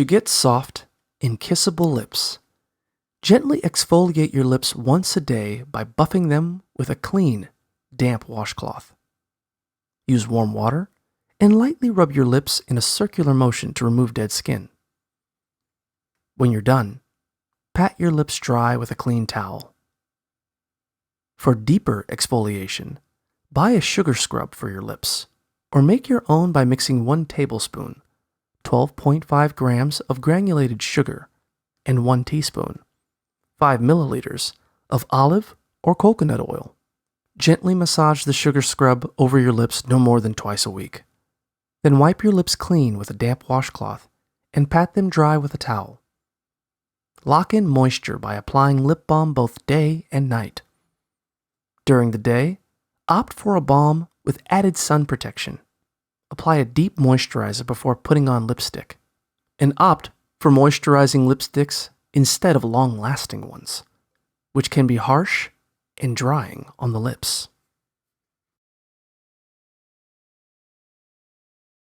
To get soft and kissable lips, gently exfoliate your lips once a day by buffing them with a clean, damp washcloth. Use warm water and lightly rub your lips in a circular motion to remove dead skin. When you're done, pat your lips dry with a clean towel. For deeper exfoliation, buy a sugar scrub for your lips, or make your own by mixing 1 tablespoon, 12.5 grams of granulated sugar, and 1 teaspoon, 5 milliliters, of olive or coconut oil. Gently massage the sugar scrub over your lips no more than twice a week. Then wipe your lips clean with a damp washcloth and pat them dry with a towel. Lock in moisture by applying lip balm both day and night. During the day, opt for a balm with added sun protection. Apply a deep moisturizer before putting on lipstick, and opt for moisturizing lipsticks instead of long-lasting ones, which can be harsh and drying on the lips.